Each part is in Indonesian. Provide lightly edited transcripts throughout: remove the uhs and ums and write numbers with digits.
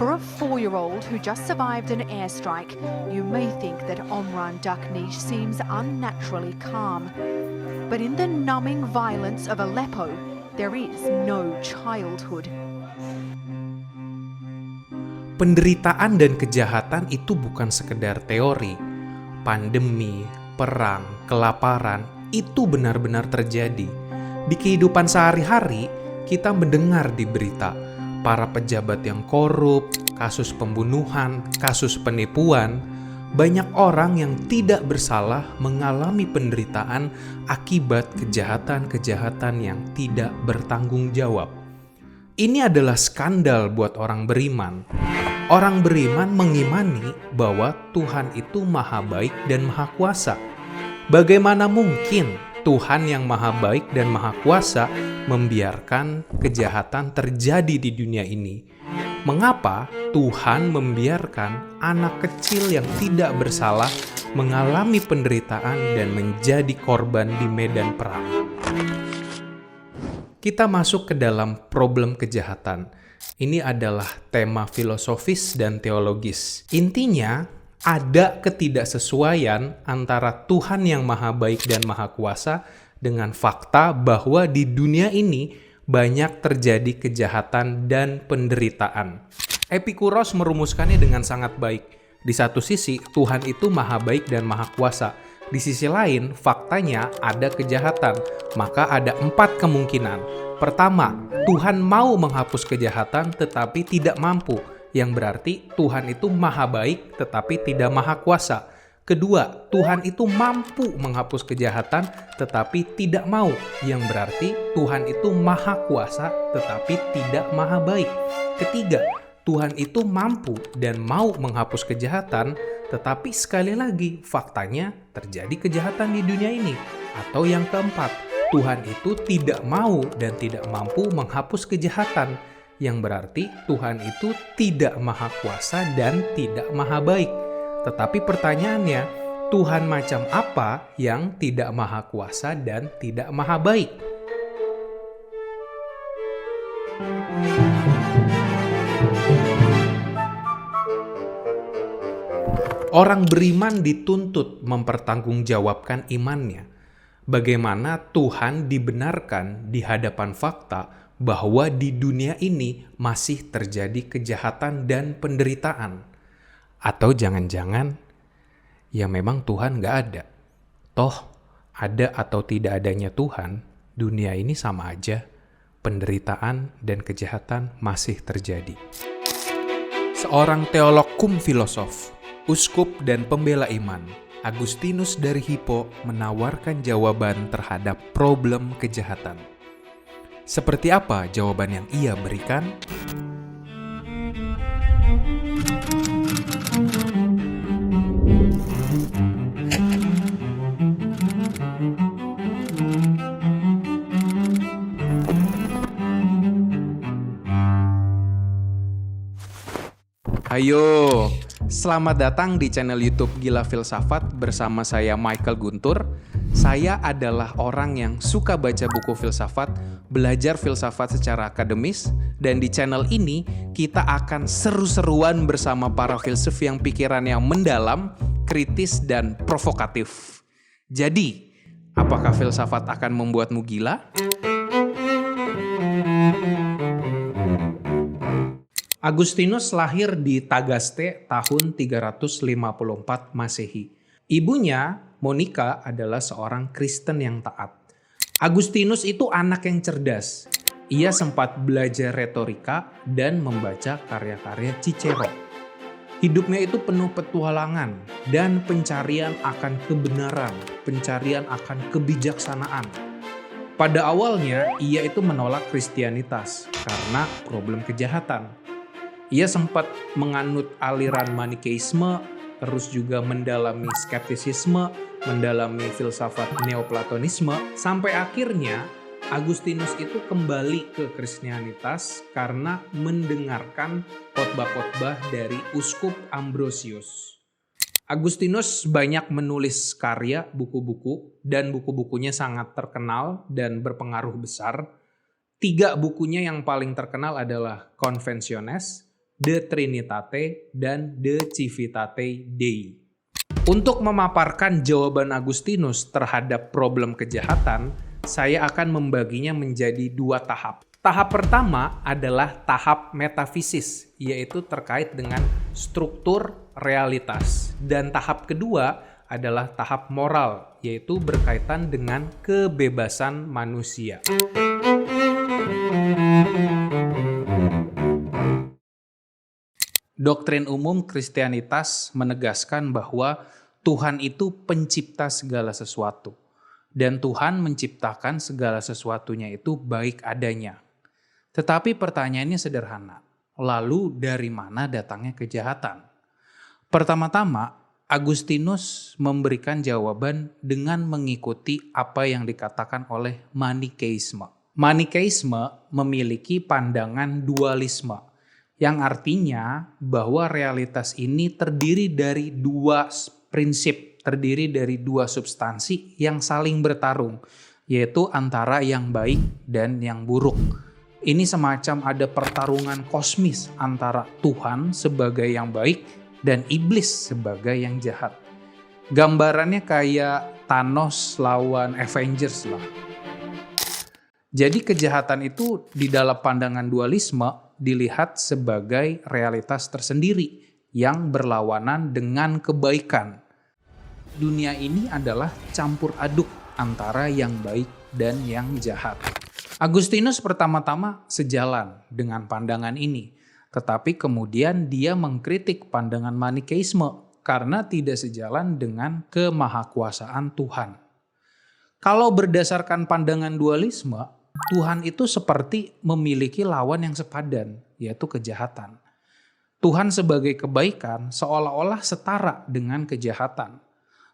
For a 4-year-old who just survived an airstrike, you may think that Omran Daknish seems unnaturally calm. But in the numbing violence of Aleppo, there is no childhood. Penderitaan dan kejahatan itu bukan sekedar teori. Pandemi, perang, kelaparan, itu benar-benar terjadi. Di kehidupan sehari-hari, kita mendengar di berita para pejabat yang korup, kasus pembunuhan, kasus penipuan. Banyak orang yang tidak bersalah mengalami penderitaan akibat kejahatan-kejahatan yang tidak bertanggung jawab. Ini adalah skandal buat orang beriman. Orang beriman mengimani bahwa Tuhan itu maha baik dan maha kuasa. Bagaimana mungkin Tuhan yang maha baik dan maha kuasa membiarkan kejahatan terjadi di dunia ini? Mengapa Tuhan membiarkan anak kecil yang tidak bersalah mengalami penderitaan dan menjadi korban di medan perang? Kita masuk ke dalam problem kejahatan. Ini adalah tema filosofis dan teologis. Intinya, ada ketidaksesuaian antara Tuhan yang maha baik dan maha kuasa dengan fakta bahwa di dunia ini banyak terjadi kejahatan dan penderitaan. Epikuros merumuskannya dengan sangat baik. Di satu sisi, Tuhan itu maha baik dan maha kuasa. Di sisi lain, faktanya ada kejahatan. Maka ada 4 kemungkinan. Pertama, Tuhan mau menghapus kejahatan tetapi tidak mampu, yang berarti Tuhan itu maha baik tetapi tidak maha kuasa. Kedua, Tuhan itu mampu menghapus kejahatan tetapi tidak mau, yang berarti Tuhan itu maha kuasa tetapi tidak maha baik. Ketiga, Tuhan itu mampu dan mau menghapus kejahatan, tetapi sekali lagi faktanya terjadi kejahatan di dunia ini. Atau yang keempat, Tuhan itu tidak mau dan tidak mampu menghapus kejahatan, yang berarti Tuhan itu tidak maha kuasa dan tidak maha baik. Tetapi pertanyaannya, Tuhan macam apa yang tidak maha kuasa dan tidak maha baik? Orang beriman dituntut mempertanggungjawabkan imannya. Bagaimana Tuhan dibenarkan di hadapan fakta bahwa di dunia ini masih terjadi kejahatan dan penderitaan. Atau jangan-jangan, ya memang Tuhan gak ada. Toh, ada atau tidak adanya Tuhan, dunia ini sama aja. Penderitaan dan kejahatan masih terjadi. Seorang teolog cum filosof, uskup dan pembela iman, Agustinus dari Hippo menawarkan jawaban terhadap problem kejahatan. Seperti apa jawaban yang ia berikan? Ayo, selamat datang di channel YouTube Gila Filsafat bersama saya Michael Guntur. Saya adalah orang yang suka baca buku filsafat, belajar filsafat secara akademis, dan di channel ini kita akan seru-seruan bersama para filsuf yang pikirannya mendalam, kritis, dan provokatif. Jadi, apakah filsafat akan membuatmu gila? Agustinus lahir di Tagaste tahun 354 Masehi. Ibunya, Monica, adalah seorang Kristen yang taat. Agustinus itu anak yang cerdas. Ia sempat belajar retorika dan membaca karya-karya Cicero. Hidupnya itu penuh petualangan dan pencarian akan kebenaran, pencarian akan kebijaksanaan. Pada awalnya, ia itu menolak Kristianitas karena problem kejahatan. Ia sempat menganut aliran Manikeisme, terus juga mendalami skeptisisme, mendalami filsafat Neoplatonisme, sampai akhirnya Agustinus itu kembali ke Kristianitas karena mendengarkan khotbah-khotbah dari Uskup Ambrosius. Agustinus banyak menulis karya, buku-buku, dan buku-bukunya sangat terkenal dan berpengaruh besar. 3 bukunya yang paling terkenal adalah Conventiones, De Trinitate, dan De Civitate Dei. Untuk memaparkan jawaban Agustinus terhadap problem kejahatan, saya akan membaginya menjadi 2 tahap. Tahap pertama adalah tahap metafisis, yaitu terkait dengan struktur realitas. Dan tahap kedua adalah tahap moral, yaitu berkaitan dengan kebebasan manusia. Doktrin umum Kristianitas menegaskan bahwa Tuhan itu pencipta segala sesuatu. Dan Tuhan menciptakan segala sesuatunya itu baik adanya. Tetapi pertanyaannya sederhana. Lalu dari mana datangnya kejahatan? Pertama-tama, Agustinus memberikan jawaban dengan mengikuti apa yang dikatakan oleh Manikeisme. Manikeisme memiliki pandangan dualisme, yang artinya bahwa realitas ini terdiri dari 2 prinsip, terdiri dari 2 substansi yang saling bertarung, yaitu antara yang baik dan yang buruk. Ini semacam ada pertarungan kosmis antara Tuhan sebagai yang baik dan iblis sebagai yang jahat. Gambarannya kayak Thanos lawan Avengers lah. Jadi kejahatan itu di dalam pandangan dualisme dilihat sebagai realitas tersendiri yang berlawanan dengan kebaikan. Dunia ini adalah campur aduk antara yang baik dan yang jahat. Agustinus pertama-tama sejalan dengan pandangan ini, tetapi kemudian dia mengkritik pandangan Manikeisme karena tidak sejalan dengan kemahakuasaan Tuhan. Kalau berdasarkan pandangan dualisme, Tuhan itu seperti memiliki lawan yang sepadan, yaitu kejahatan. Tuhan sebagai kebaikan seolah-olah setara dengan kejahatan.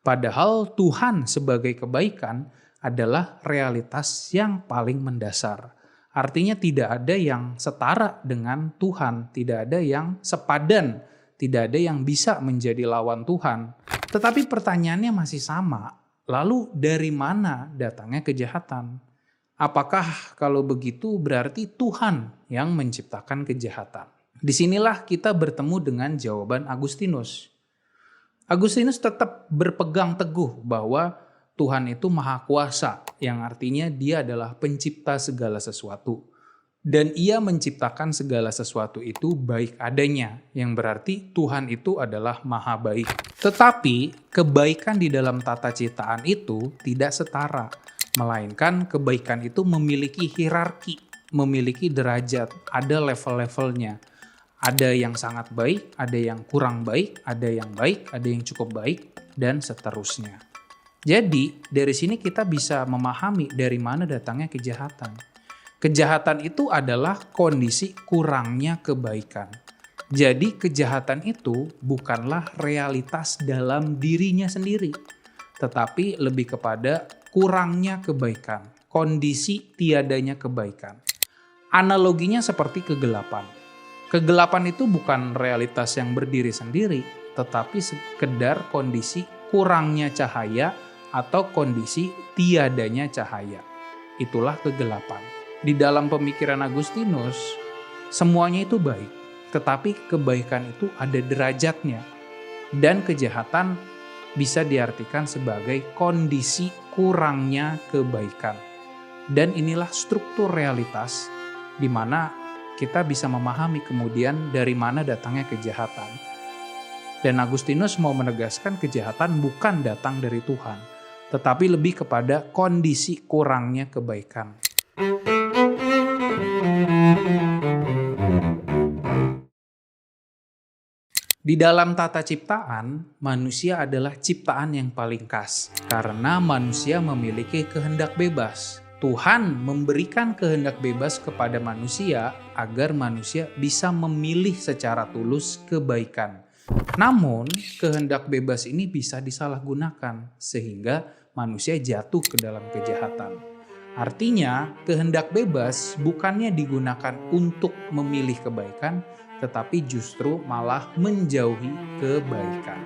Padahal Tuhan sebagai kebaikan adalah realitas yang paling mendasar. Artinya tidak ada yang setara dengan Tuhan, tidak ada yang sepadan, tidak ada yang bisa menjadi lawan Tuhan. Tetapi pertanyaannya masih sama, lalu dari mana datangnya kejahatan? Apakah kalau begitu berarti Tuhan yang menciptakan kejahatan? Disinilah kita bertemu dengan jawaban Agustinus. Agustinus tetap berpegang teguh bahwa Tuhan itu maha kuasa, yang artinya dia adalah pencipta segala sesuatu. Dan ia menciptakan segala sesuatu itu baik adanya, yang berarti Tuhan itu adalah maha baik. Tetapi kebaikan di dalam tata ciptaan itu tidak setara, melainkan kebaikan itu memiliki hierarki, memiliki derajat, ada level-levelnya. Ada yang sangat baik, ada yang kurang baik, ada yang baik, ada yang cukup baik, dan seterusnya. Jadi dari sini kita bisa memahami dari mana datangnya kejahatan. Kejahatan itu adalah kondisi kurangnya kebaikan. Jadi kejahatan itu bukanlah realitas dalam dirinya sendiri, tetapi lebih kepada kurangnya kebaikan, kondisi tiadanya kebaikan. Analoginya seperti kegelapan. Kegelapan itu bukan realitas yang berdiri sendiri, tetapi sekedar kondisi kurangnya cahaya atau kondisi tiadanya cahaya. Itulah kegelapan. Di dalam pemikiran Agustinus, semuanya itu baik, tetapi kebaikan itu ada derajatnya. Dan kejahatan bisa diartikan sebagai kondisi kurangnya kebaikan. Dan inilah struktur realitas di mana kita bisa memahami kemudian dari mana datangnya kejahatan. Dan Agustinus mau menegaskan kejahatan bukan datang dari Tuhan, tetapi lebih kepada kondisi kurangnya kebaikan. Di dalam tata ciptaan, manusia adalah ciptaan yang paling khas karena manusia memiliki kehendak bebas. Tuhan memberikan kehendak bebas kepada manusia agar manusia bisa memilih secara tulus kebaikan. Namun, kehendak bebas ini bisa disalahgunakan sehingga manusia jatuh ke dalam kejahatan. Artinya, kehendak bebas bukannya digunakan untuk memilih kebaikan, tetapi justru malah menjauhi kebaikan.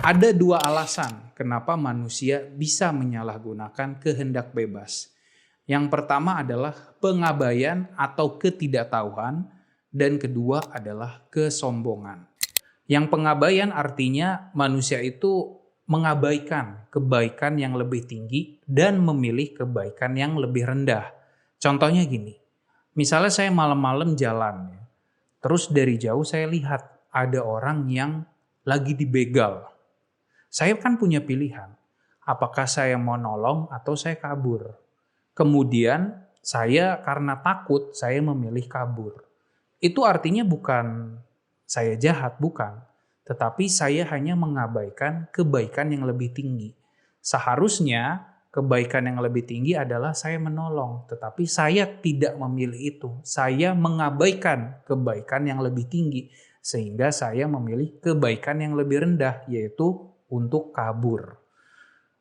Ada 2 alasan kenapa manusia bisa menyalahgunakan kehendak bebas. Yang pertama adalah pengabaian atau ketidaktahuan, dan kedua adalah kesombongan. Yang pengabaian artinya manusia itu mengabaikan kebaikan yang lebih tinggi dan memilih kebaikan yang lebih rendah. Contohnya gini, misalnya saya malam-malam jalan, terus dari jauh saya lihat ada orang yang lagi dibegal. Saya kan punya pilihan, apakah saya mau nolong atau saya kabur. Kemudian saya karena takut, saya memilih kabur. Itu artinya bukan saya jahat, bukan. Tetapi saya hanya mengabaikan kebaikan yang lebih tinggi. Seharusnya kebaikan yang lebih tinggi adalah saya menolong. Tetapi saya tidak memilih itu. Saya mengabaikan kebaikan yang lebih tinggi. Sehingga saya memilih kebaikan yang lebih rendah, yaitu untuk kabur.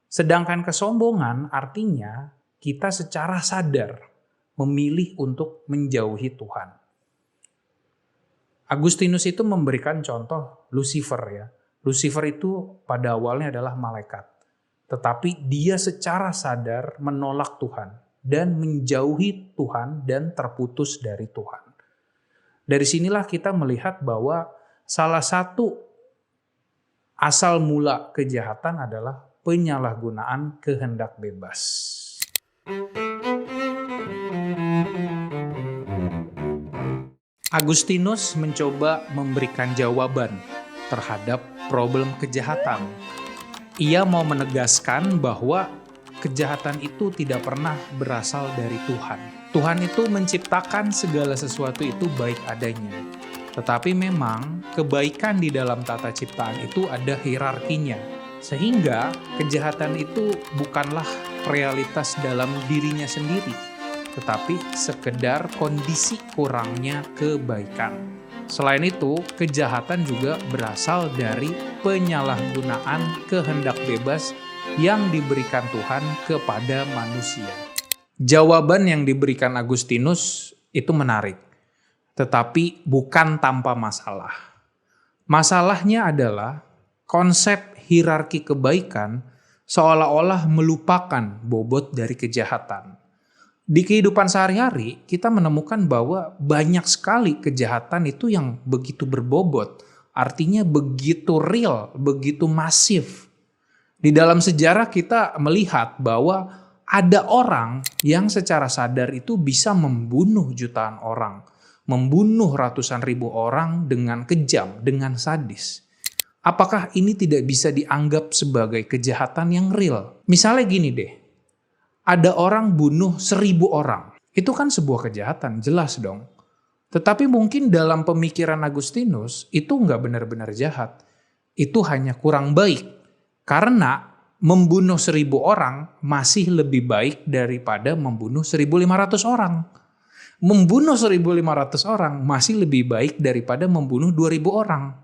Sedangkan kesombongan artinya kita secara sadar memilih untuk menjauhi Tuhan. Agustinus itu memberikan contoh Lucifer ya. Lucifer itu pada awalnya adalah malaikat. Tetapi dia secara sadar menolak Tuhan dan menjauhi Tuhan dan terputus dari Tuhan. Dari sinilah kita melihat bahwa salah satu asal mula kejahatan adalah penyalahgunaan kehendak bebas. Agustinus mencoba memberikan jawaban terhadap problem kejahatan. Ia mau menegaskan bahwa kejahatan itu tidak pernah berasal dari Tuhan. Tuhan itu menciptakan segala sesuatu itu baik adanya. Tetapi memang kebaikan di dalam tata ciptaan itu ada hierarkinya. Sehingga kejahatan itu bukanlah realitas dalam dirinya sendiri, tetapi sekedar kondisi kurangnya kebaikan. Selain itu, kejahatan juga berasal dari penyalahgunaan kehendak bebas yang diberikan Tuhan kepada manusia. Jawaban yang diberikan Agustinus itu menarik, tetapi bukan tanpa masalah. Masalahnya adalah konsep hierarki kebaikan seolah-olah melupakan bobot dari kejahatan. Di kehidupan sehari-hari, kita menemukan bahwa banyak sekali kejahatan itu yang begitu berbobot. Artinya begitu real, begitu masif. Di dalam sejarah kita melihat bahwa ada orang yang secara sadar itu bisa membunuh jutaan orang. Membunuh ratusan ribu orang dengan kejam, dengan sadis. Apakah ini tidak bisa dianggap sebagai kejahatan yang real? Misalnya gini deh. Ada orang bunuh 1000 orang. Itu kan sebuah kejahatan, jelas dong. Tetapi mungkin dalam pemikiran Agustinus, itu nggak benar-benar jahat. Itu hanya kurang baik. Karena membunuh 1000 orang masih lebih baik daripada membunuh 1500 orang. Membunuh 1500 orang masih lebih baik daripada membunuh 2000 orang.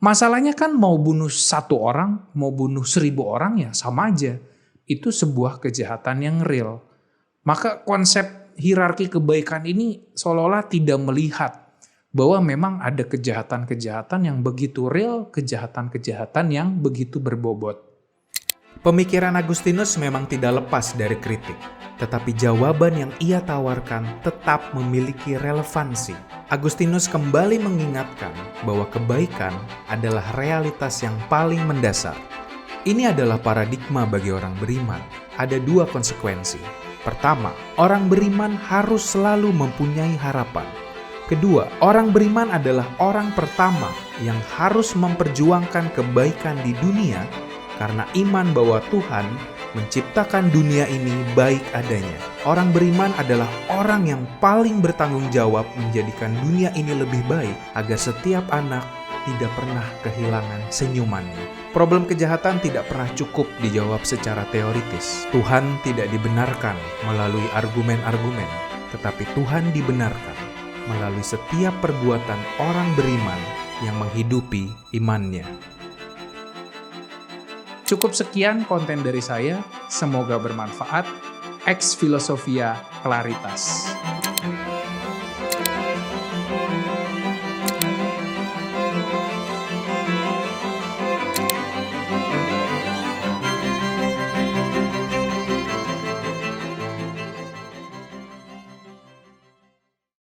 Masalahnya kan mau bunuh 1 orang, mau bunuh 1000 orang ya sama aja. Itu sebuah kejahatan yang real. Maka konsep hierarki kebaikan ini seolah-olah tidak melihat bahwa memang ada kejahatan-kejahatan yang begitu real, kejahatan-kejahatan yang begitu berbobot. Pemikiran Agustinus memang tidak lepas dari kritik, tetapi jawaban yang ia tawarkan tetap memiliki relevansi. Agustinus kembali mengingatkan bahwa kebaikan adalah realitas yang paling mendasar. Ini adalah paradigma bagi orang beriman. Ada 2 konsekuensi. Pertama, orang beriman harus selalu mempunyai harapan. Kedua, orang beriman adalah orang pertama yang harus memperjuangkan kebaikan di dunia karena iman bahwa Tuhan menciptakan dunia ini baik adanya. Orang beriman adalah orang yang paling bertanggung jawab menjadikan dunia ini lebih baik agar setiap anak tidak pernah kehilangan senyumannya. Problem kejahatan tidak pernah cukup dijawab secara teoritis. Tuhan tidak dibenarkan melalui argumen-argumen, tetapi Tuhan dibenarkan melalui setiap perbuatan orang beriman yang menghidupi imannya. Cukup sekian konten dari saya, semoga bermanfaat. Ex Philosophia Claritas.